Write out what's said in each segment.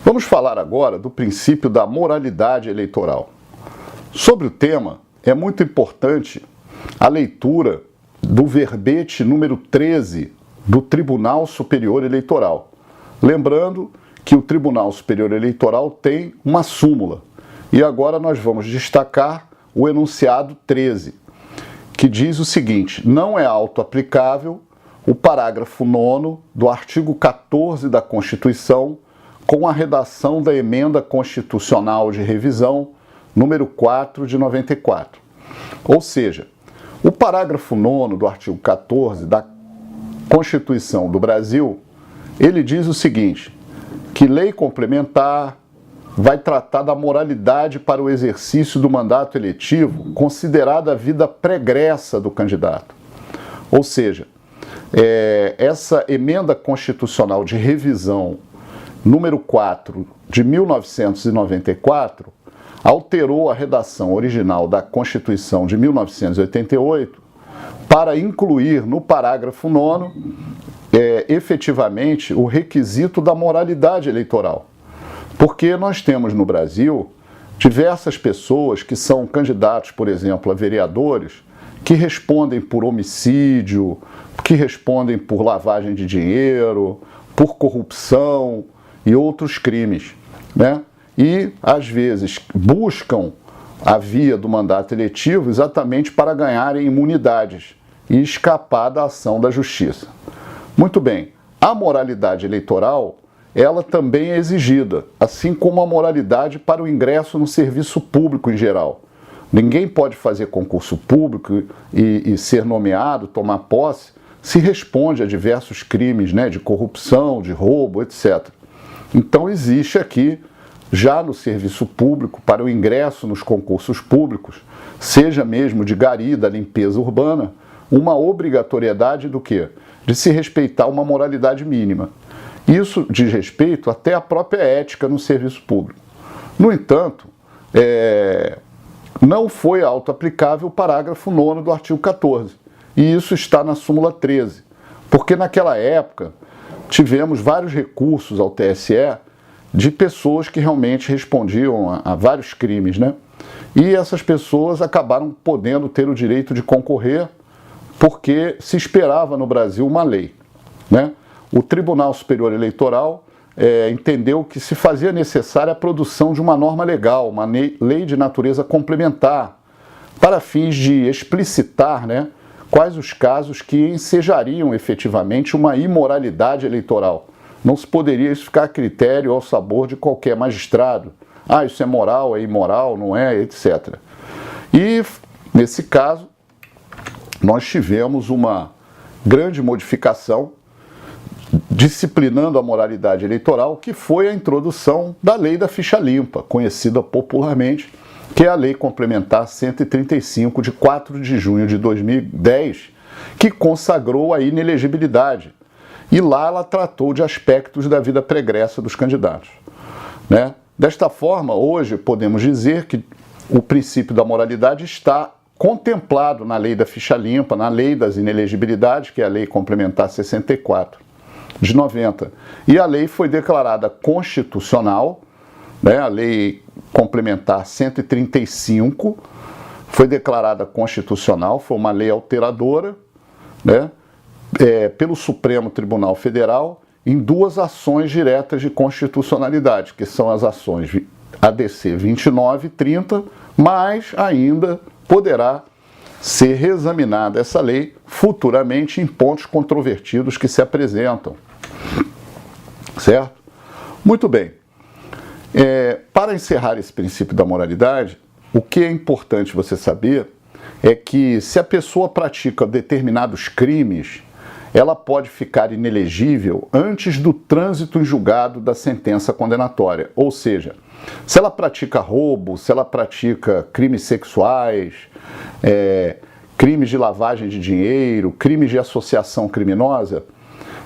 Vamos falar agora do princípio da moralidade eleitoral. Sobre o tema, é muito importante a leitura do verbete número 13 do Tribunal Superior Eleitoral. Lembrando que o Tribunal Superior Eleitoral tem uma súmula. E agora nós vamos destacar o enunciado 13, que diz o seguinte: não é auto-aplicável o parágrafo 9º do artigo 14 da Constituição com a redação da Emenda Constitucional de Revisão número 4 de 94. Ou seja, o parágrafo 9º do artigo 14 da Constituição do Brasil, ele diz o seguinte, que lei complementar vai tratar da moralidade para o exercício do mandato eletivo, considerada a vida pregressa do candidato. Ou seja, essa Emenda Constitucional de Revisão número 4 de 1994 alterou a redação original da Constituição de 1988 para incluir no parágrafo 9º efetivamente o requisito da moralidade eleitoral. Porque nós temos no Brasil diversas pessoas que são candidatos, por exemplo, a vereadores, que respondem por homicídio, que respondem por lavagem de dinheiro, por corrupção e outros crimes, né? E, às vezes, buscam a via do mandato eletivo exatamente para ganharem imunidades e escapar da ação da justiça. Muito bem, a moralidade eleitoral, ela também é exigida, assim como a moralidade para o ingresso no serviço público em geral. Ninguém pode fazer concurso público e ser nomeado, tomar posse, se responde a diversos crimes, né, de corrupção, de roubo, etc. Então existe aqui, já no serviço público, para o ingresso nos concursos públicos, seja mesmo de gari, da limpeza urbana, uma obrigatoriedade do quê? De se respeitar uma moralidade mínima. Isso diz respeito até à própria ética no serviço público. No entanto, não foi auto-aplicável o parágrafo 9º do artigo 14. E isso está na súmula 13. Porque naquela época tivemos vários recursos ao TSE de pessoas que realmente respondiam a vários crimes, né? E essas pessoas acabaram podendo ter o direito de concorrer porque se esperava no Brasil uma lei, né? O Tribunal Superior Eleitoral entendeu que se fazia necessária a produção de uma norma legal, uma lei de natureza complementar, para fins de explicitar, né, quais os casos que ensejariam efetivamente uma imoralidade eleitoral. Não se poderia isso ficar a critério ao sabor de qualquer magistrado. Ah, isso é moral, é imoral, não é, etc. E, nesse caso, nós tivemos uma grande modificação disciplinando a moralidade eleitoral, que foi a introdução da Lei da Ficha Limpa, conhecida popularmente, que é a Lei Complementar 135, de 4 de junho de 2010, que consagrou a inelegibilidade. E lá ela tratou de aspectos da vida pregressa dos candidatos, né? Desta forma, hoje podemos dizer que o princípio da moralidade está contemplado na Lei da Ficha Limpa, na Lei das Inelegibilidades, que é a Lei Complementar 64 de 90. E a lei foi declarada constitucional, né? A Lei Complementar 135 foi declarada constitucional, foi uma lei alteradora, né? Pelo Supremo Tribunal Federal, em duas ações diretas de constitucionalidade, que são as ações ADC 29 e 30, mas ainda poderá ser reexaminada essa lei futuramente em pontos controvertidos que se apresentam. Certo? Muito bem. Para encerrar esse princípio da moralidade, o que é importante você saber é que se a pessoa pratica determinados crimes, ela pode ficar inelegível antes do trânsito em julgado da sentença condenatória. Ou seja, se ela pratica roubo, se ela pratica crimes sexuais, crimes de lavagem de dinheiro, crimes de associação criminosa,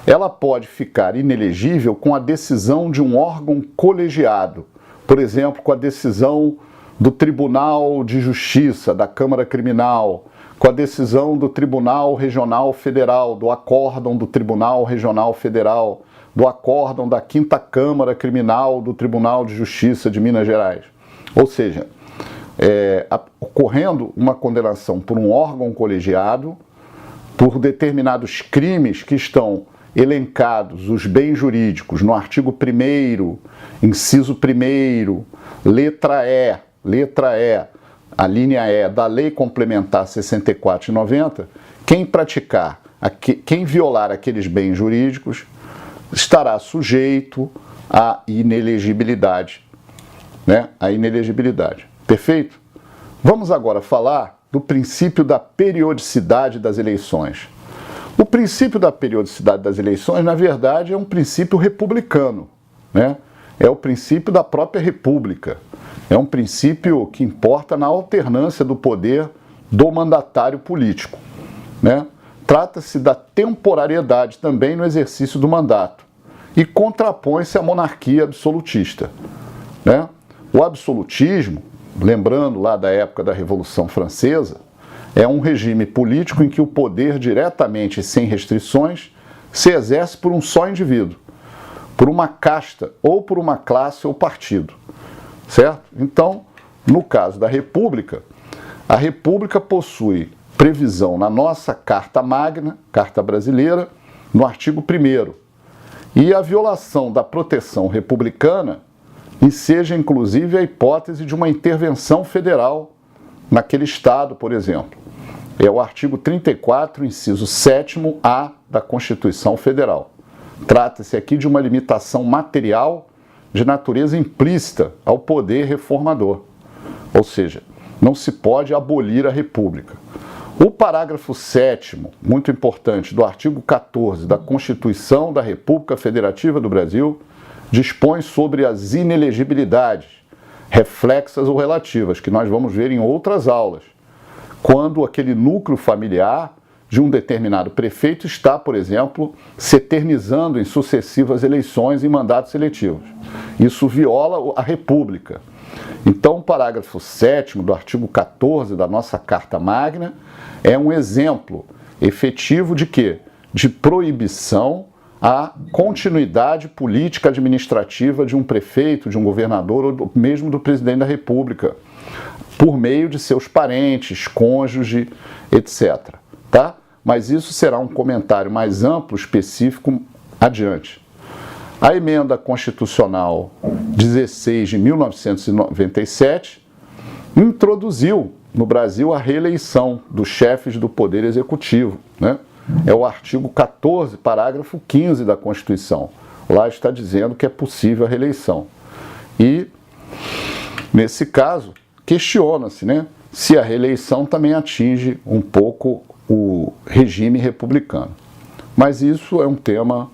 ela pode ficar inelegível com a decisão de um órgão colegiado, por exemplo, com a decisão do Tribunal de Justiça, da Câmara Criminal, com a decisão do Tribunal Regional Federal, do acórdão do Tribunal Regional Federal, do acórdão da 5ª Câmara Criminal do Tribunal de Justiça de Minas Gerais. Ou seja, ocorrendo uma condenação por um órgão colegiado, por determinados crimes que estão elencados, os bens jurídicos, no artigo 1º, inciso 1º, letra E, a linha E da Lei Complementar 64/90, quem violar aqueles bens jurídicos estará sujeito à inelegibilidade, né? A inelegibilidade. Perfeito? Vamos agora falar do princípio da periodicidade das eleições. O princípio da periodicidade das eleições, na verdade, é um princípio republicano, né? É o princípio da própria república. É um princípio que importa na alternância do poder do mandatário político, né? Trata-se da temporariedade também no exercício do mandato e contrapõe-se à monarquia absolutista, né? O absolutismo, lembrando lá da época da Revolução Francesa, é um regime político em que o poder diretamente e sem restrições se exerce por um só indivíduo, por uma casta ou por uma classe ou partido, certo? Então, no caso da República, a República possui previsão na nossa Carta Magna, Carta Brasileira, no artigo 1º, e a violação da proteção republicana enseja inclusive a hipótese de uma intervenção federal naquele estado, por exemplo. É o artigo 34, inciso 7º-A da Constituição Federal. Trata-se aqui de uma limitação material de natureza implícita ao poder reformador. Ou seja, não se pode abolir a República. O parágrafo 7º, muito importante, do artigo 14 da Constituição da República Federativa do Brasil, dispõe sobre as inelegibilidades, reflexas ou relativas, que nós vamos ver em outras aulas, quando aquele núcleo familiar de um determinado prefeito está, por exemplo, se eternizando em sucessivas eleições e mandatos eletivos. Isso viola a República. Então, o parágrafo 7º do artigo 14 da nossa Carta Magna é um exemplo efetivo de quê? De proibição à continuidade política administrativa de um prefeito, de um governador ou mesmo do presidente da República, por meio de seus parentes, cônjuge, etc. Tá? Mas isso será um comentário mais amplo, específico, adiante. A Emenda Constitucional 16 de 1997 introduziu no Brasil a reeleição dos chefes do Poder Executivo, né? É o artigo 14, parágrafo 15 da Constituição. Lá está dizendo que é possível a reeleição. E, nesse caso, questiona-se, né, se a reeleição também atinge um pouco o regime republicano. Mas isso é um tema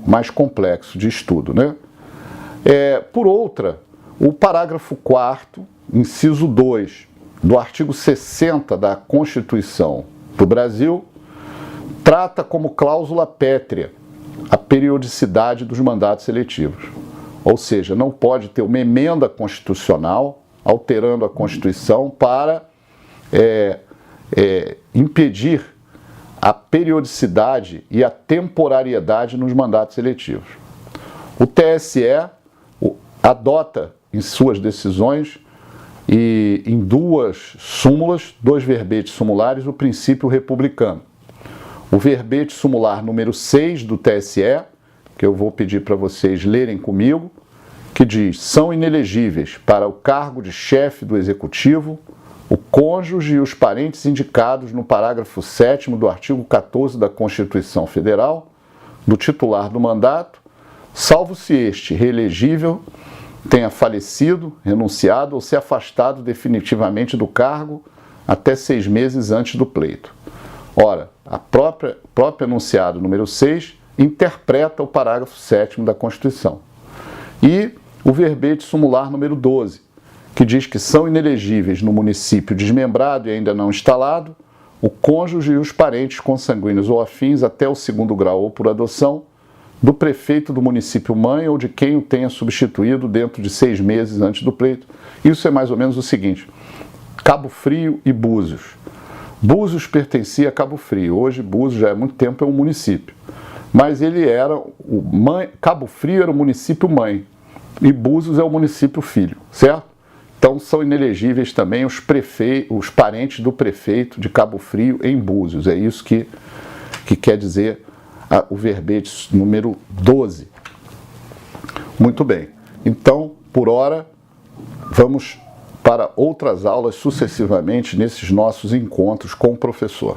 mais complexo de estudo, né? Por outra, o parágrafo 4º, inciso 2, do artigo 60 da Constituição do Brasil, trata como cláusula pétrea a periodicidade dos mandatos eletivos. Ou seja, não pode ter uma emenda constitucional alterando a Constituição para impedir a periodicidade e a temporariedade nos mandatos eletivos. O TSE adota em suas decisões e em duas súmulas, 2 verbetes sumulares, o princípio republicano. O verbete sumular número 6 do TSE, que eu vou pedir para vocês lerem comigo, que diz: são inelegíveis para o cargo de chefe do Executivo o cônjuge e os parentes indicados no parágrafo 7º do artigo 14 da Constituição Federal, do titular do mandato, salvo se este, reelegível, tenha falecido, renunciado ou se afastado definitivamente do cargo até 6 meses antes do pleito. Ora, a próprio enunciado número 6 interpreta o parágrafo 7º da Constituição. E o verbete sumular número 12, que diz que são inelegíveis no município desmembrado e ainda não instalado o cônjuge e os parentes consanguíneos ou afins até o 2º grau ou por adoção do prefeito do município mãe ou de quem o tenha substituído dentro de 6 meses antes do pleito. Isso é mais ou menos o seguinte: Cabo Frio e Búzios. Búzios pertencia a Cabo Frio. Hoje Búzios já há muito tempo é um município. mas ele era Cabo Frio era o município mãe e Búzios é o município filho, certo? Então são inelegíveis também os parentes do prefeito de Cabo Frio em Búzios. É isso que quer dizer o verbete número 12. Muito bem. Então, por hora, vamos para outras aulas sucessivamente nesses nossos encontros com o professor.